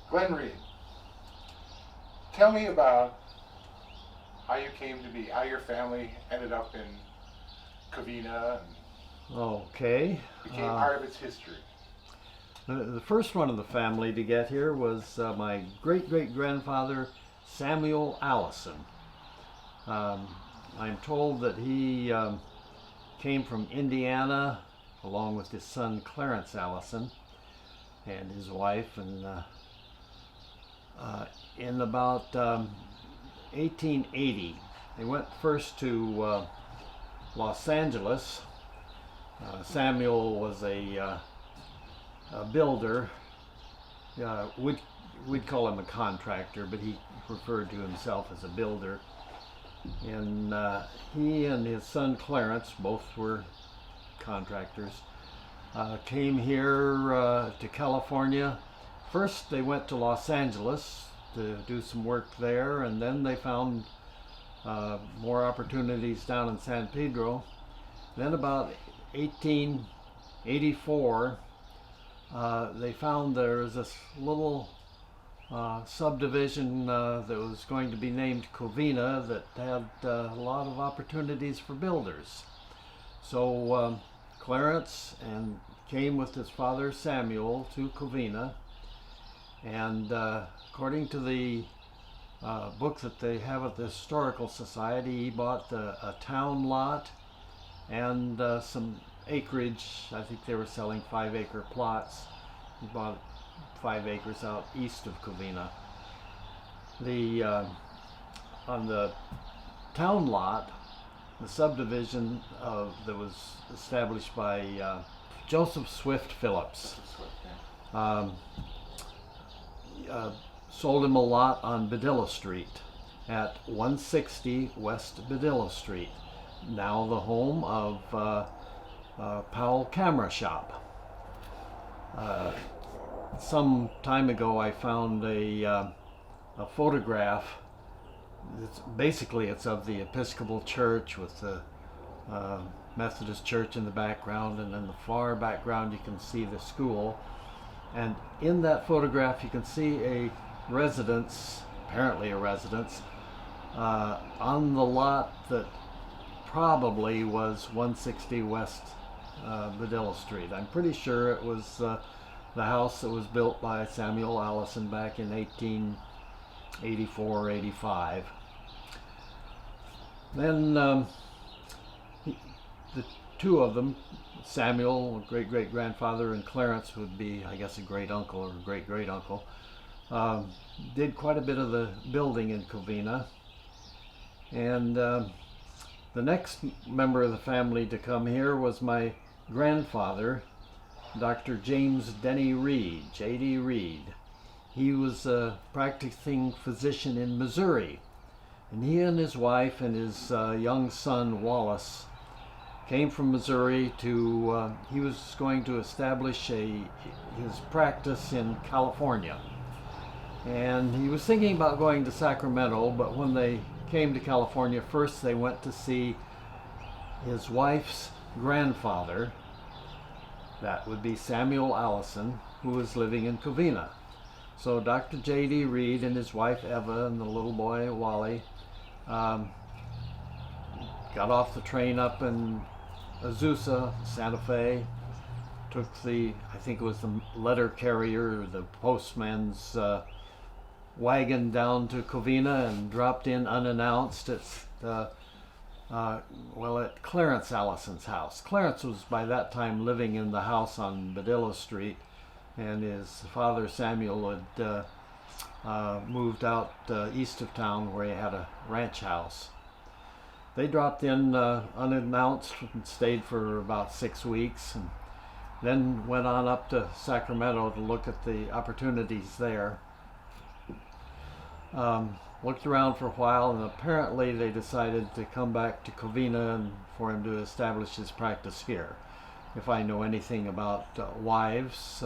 Glenn Reed, tell me about how you came to be, how your family ended up in Covina and Okay. became part of its history. The first one of the family to get here was my great great grandfather, Samuel Allison. Um, I'm told that he came from Indiana along with his son Clarence Allison and his wife, and in about 1880 they went first to Los Angeles. Samuel was a builder. We'd call him a contractor, but he referred to himself as a builder. And he and his son Clarence, both were contractors, came here to California. First they went to Los Angeles to do some work there, and then they found more opportunities down in San Pedro. Then about 1884 they found there was this little subdivision that was going to be named Covina that had a lot of opportunities for builders. So Clarence and came with his father Samuel to Covina, and according to the book that they have at the Historical Society, he bought a town lot and some acreage. I think they were selling 5-acre plots. He bought 5 acres out east of Covina. On the town lot, the subdivision that was established by Joseph Swift Phillips, sold him a lot on Badilla Street at 160 West Badilla Street, now the home of Powell Camera Shop. Some time ago I found a photograph. It's of the Episcopal Church with the Methodist Church in the background, and in the far background you can see the school. And in that photograph you can see a residence, apparently a residence, on the lot that probably was 160 West Badilla Street. I'm pretty sure it was the house that was built by Samuel Allison back in 1884 or 85. Then the two of them, Samuel, great great grandfather, and Clarence would be, I guess, a great uncle or great great uncle, did quite a bit of the building in Covina. And the next member of the family to come here was my grandfather, Dr. James Denny Reed, J.D. Reed. He was a practicing physician in Missouri, and he and his wife and his young son Wallace came from Missouri to, he was going to establish his practice in California. And he was thinking about going to Sacramento, but when they came to California, first they went to see his wife's grandfather. That would be Samuel Allison, who was living in Covina. So Dr. J.D. Reed and his wife Eva and the little boy Wally got off the train up in Azusa, Santa Fe, took I think it was the letter carrier, the postman's wagon down to Covina, and dropped in unannounced at Clarence Allison's house. Clarence was by that time living in the house on Badilla Street, and his father Samuel had moved out east of town where he had a ranch house. They dropped in unannounced and stayed for about 6 weeks, and then went on up to Sacramento to look at the opportunities there. Looked around for a while, and apparently they decided to come back to Covina and for him to establish his practice here. If I know anything about wives,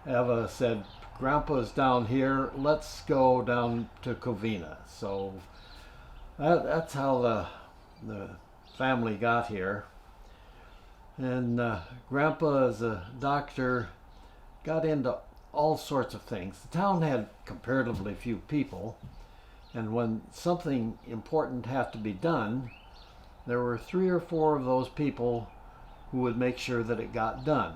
Eva said, "Grandpa's down here, let's go down to Covina." So that's how the family got here. And Grandpa, as a doctor, got into all sorts of things. The town had comparatively few people, and when something important had to be done, there were 3 or 4 of those people who would make sure that it got done.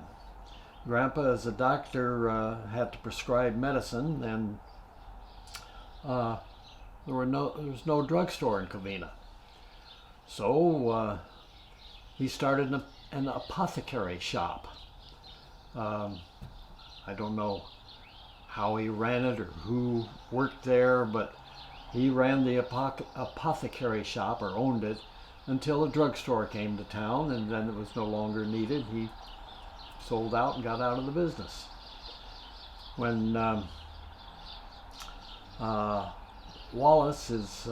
Grandpa, as a doctor, had to prescribe medicine, and there was no drugstore in Covina. So he started an apothecary shop. I don't know how he ran it or who worked there, but he ran the apothecary shop, or owned it, until a drugstore came to town, and then it was no longer needed. He sold out and got out of the business. When Wallace, his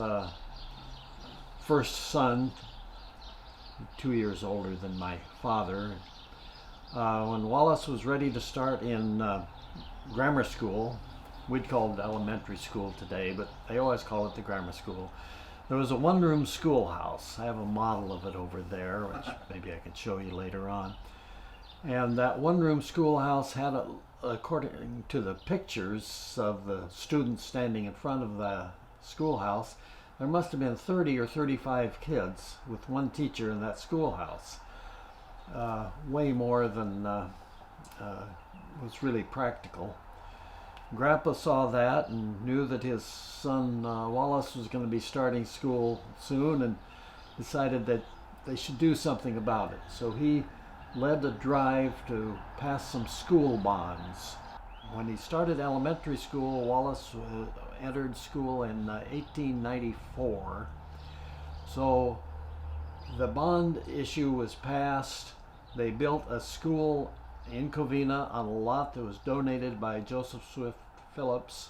first son, 2 years older than my father, when Wallace was ready to start in grammar school, we'd call it elementary school today, but they always call it the grammar school. There was a one-room schoolhouse. I have a model of it over there, which maybe I can show you later on. And that one-room schoolhouse had, according to the pictures of the students standing in front of the schoolhouse, there must have been 30 or 35 kids with one teacher in that schoolhouse. Way more than was really practical. Grandpa saw that and knew that his son Wallace was going to be starting school soon, and decided that they should do something about it. So he led a drive to pass some school bonds. When he started elementary school, Wallace entered school in 1894. So the bond issue was passed. They built a school in Covina on a lot that was donated by Joseph Swift Phillips.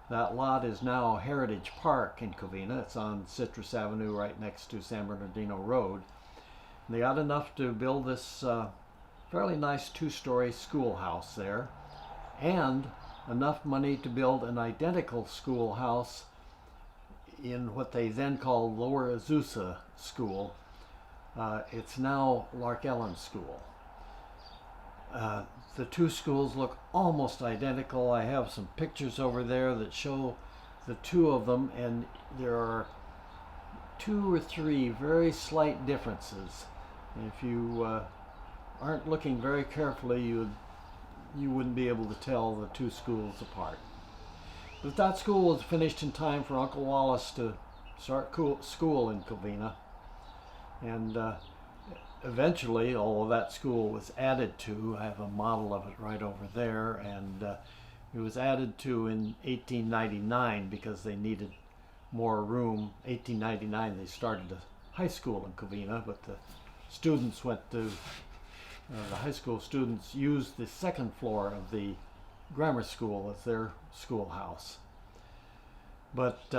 That lot is now Heritage Park in Covina. It's on Citrus Avenue right next to San Bernardino Road. They got enough to build this fairly nice 2-story schoolhouse there, and enough money to build an identical schoolhouse in what they then called Lower Azusa School. It's now Lark Ellen School. The 2 schools look almost identical. I have some pictures over there that show the 2 of them, and there are 2 or 3 very slight differences. If you aren't looking very carefully, you wouldn't be able to tell the 2 schools apart. But that school was finished in time for Uncle Wallace to start school in Covina. And eventually, although that school was added to, I have a model of it right over there, and it was added to in 1899 because they needed more room. 1899 they started a high school in Covina, but the students went to, the high school students used the 2nd floor of the grammar school as their schoolhouse. But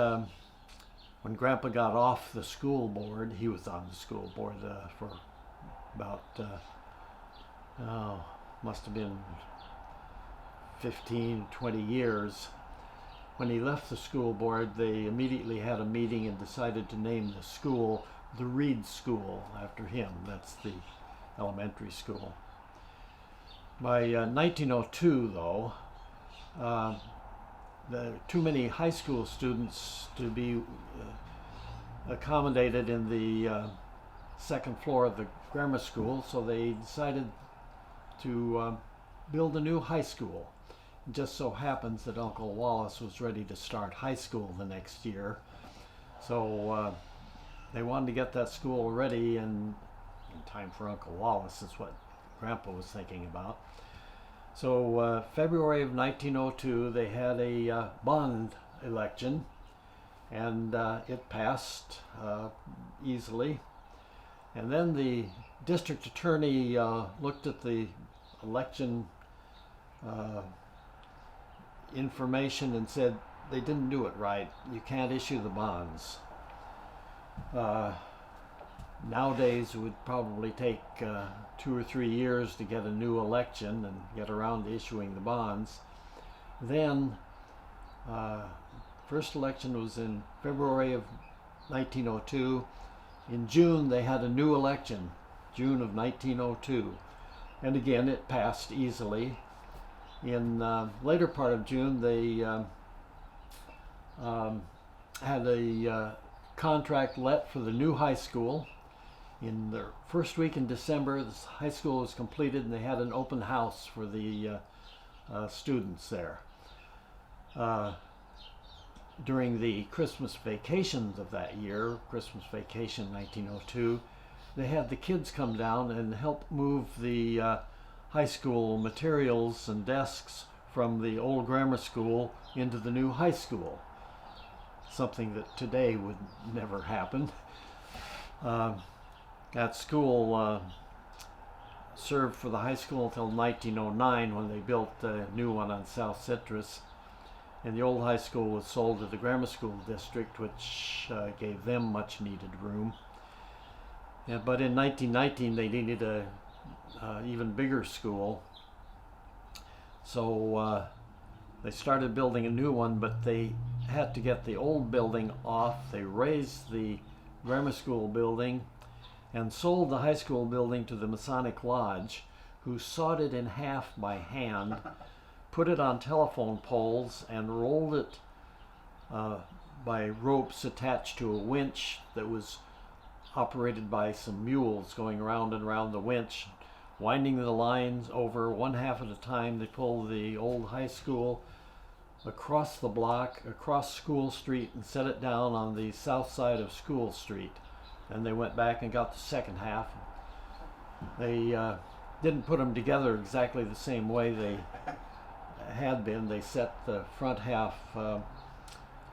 when Grandpa got off the school board, he was on the school board for about, must have been 15, 20 years. When he left the school board, they immediately had a meeting and decided to name the school the Reed School after him. That's the elementary school. By 1902, though, there were too many high school students to be accommodated in the 2nd floor of the grammar school, so they decided to build a new high school. It just so happens that Uncle Wallace was ready to start high school the next year, so they wanted to get that school ready in time for Uncle Wallace, is what Grandpa was thinking about. So February of 1902, they had a bond election, and it passed easily. And then the district attorney looked at the election information and said they didn't do it right. You can't issue the bonds. Nowadays it would probably take 2 or 3 years to get a new election and get around to issuing the bonds. Then first election was in February of 1902. In June they had a new election, June of 1902, and again it passed easily. In later part of June, they had a contract let for the new high school. In the first week in December, the high school was completed, and they had an open house for the students there. During the Christmas vacations of that year, Christmas vacation 1902, they had the kids come down and help move the high school materials and desks from the old grammar school into the new high school. Something that today would never happen. That school served for the high school until 1909, when they built a new one on South Citrus. And the old high school was sold to the grammar school district, which gave them much needed room. Yeah, but in 1919 they needed a even bigger school, so they started building a new one, but they had to get the old building off. They razed the grammar school building and sold the high school building to the Masonic Lodge, who sawed it in half by hand, put it on telephone poles, and rolled it by ropes attached to a winch that was operated by some mules going around and around the winch, winding the lines over one half at a time. They pulled the old high school across the block, across School Street, and set it down on the south side of School Street. And they went back and got the second half. They didn't put them together exactly the same way they had been. They set the front half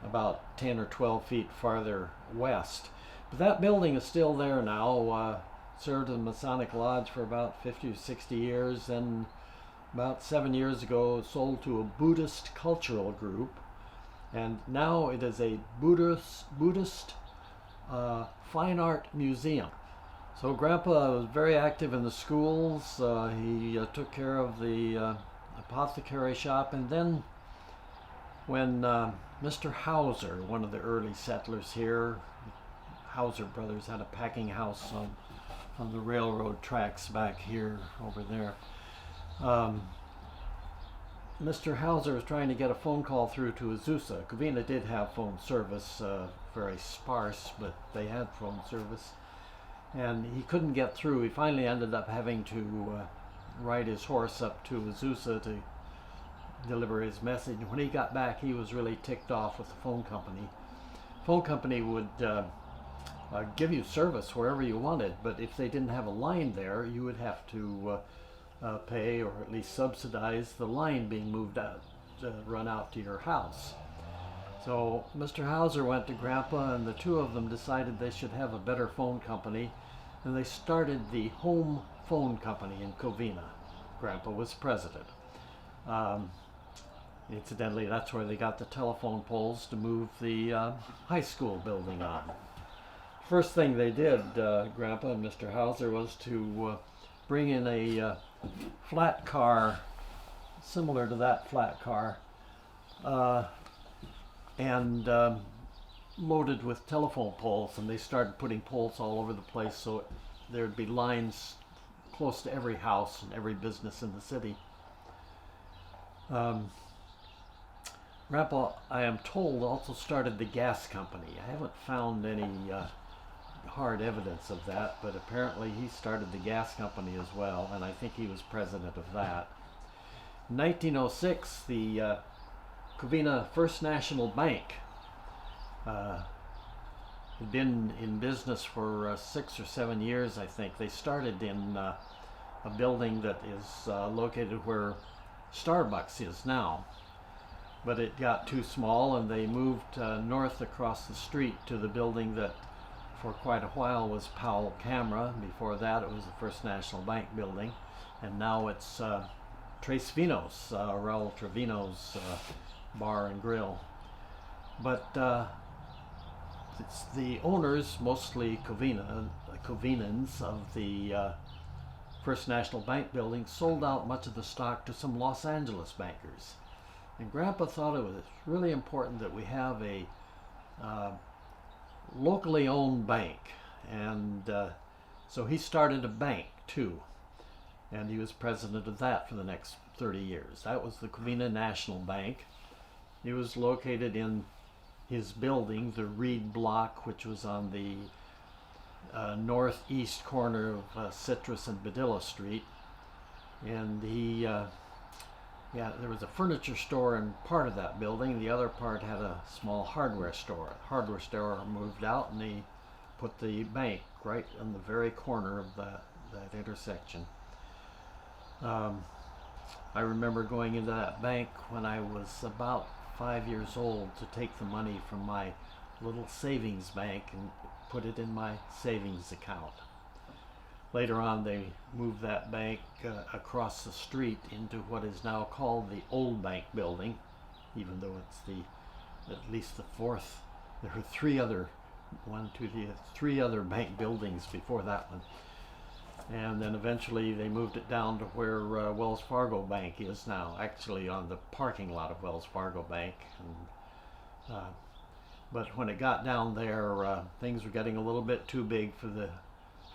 about 10 or 12 feet farther west. But that building is still there now. Served in the Masonic Lodge for about 50 or 60 years, and about 7 years ago sold to a Buddhist cultural group, and now it is a Buddhist fine art museum. So Grandpa was very active in the schools. He took care of the apothecary shop, and then when Mr. Hauser, one of the early settlers here, Hauser brothers had a packing house on the railroad tracks back here, over there. Mr. Hauser was trying to get a phone call through to Azusa. Covina did have phone service, very sparse, but they had phone service. And he couldn't get through. He finally ended up having to ride his horse up to Azusa to deliver his message. When he got back, he was really ticked off with the phone company. Phone company would give you service wherever you wanted, but if they didn't have a line there, you would have to pay, or at least subsidize, the line being moved out, run out to your house. So Mr. Hauser went to Grandpa, and the two of them decided they should have a better phone company, and they started the Home Phone Company in Covina. Grandpa was president. Incidentally, that's where they got the telephone poles to move the high school building on. First thing they did, Grandpa and Mr. Hauser, was to bring in a flat car, similar to that flat car, and loaded with telephone poles, and they started putting poles all over the place, so there'd be lines close to every house and every business in the city. Grandpa, I am told, also started the gas company. I haven't found any hard evidence of that, but apparently he started the gas company as well, and I think he was president of that. In 1906, the Covina First National Bank had been in business for 6 or 7 years, I think. They started in a building that is located where Starbucks is now, but it got too small, and they moved north across the street to the building that for quite a while was Powell Camera. Before that it was the First National Bank building, and now it's Tres Vinos, Raul Trevino's bar and grill. But it's the owners, mostly Covinans of the First National Bank building, sold out much of the stock to some Los Angeles bankers. And Grandpa thought it was really important that we have a locally owned bank, and so he started a bank too. and he was president of that for the next 30 years. That was the Covina National Bank. It was located in his building, the Reed Block, which was on the northeast corner of Citrus and Badilla Street. And there was a furniture store in part of that building. The other part had a small hardware store. The hardware store moved out, and they put the bank right in the very corner of that intersection. I remember going into that bank when I was about 5 years old to take the money from my little savings bank and put it in my savings account. Later on, they moved that bank across the street into what is now called the Old Bank Building, even though it's at least the fourth. There were three other bank buildings before that one. And then eventually they moved it down to where Wells Fargo Bank is now, actually on the parking lot of Wells Fargo Bank. But when it got down there, things were getting a little bit too big for the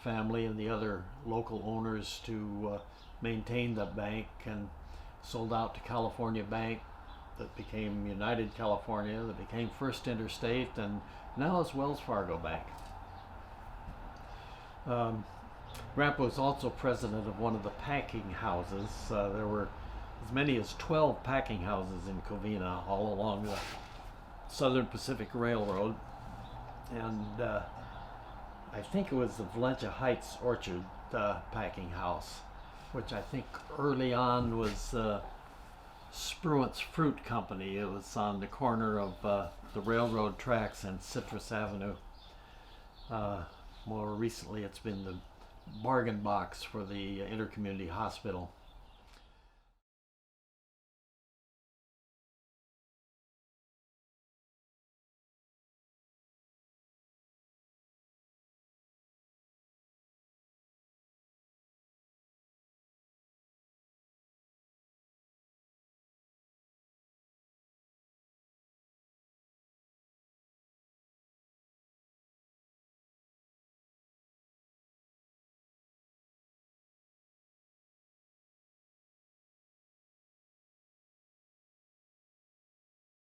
family and the other local owners to maintain the bank, and sold out to California Bank, that became United California, that became First Interstate, and now it's Wells Fargo Bank. Grandpa was also president of one of the packing houses. There were as many as 12 packing houses in Covina all along the Southern Pacific Railroad. And I think it was the Valencia Heights Orchard packing house, which I think early on was Spruance Fruit Company. It was on the corner of the railroad tracks and Citrus Avenue. More recently, it's been the bargain box for the Intercommunity Hospital.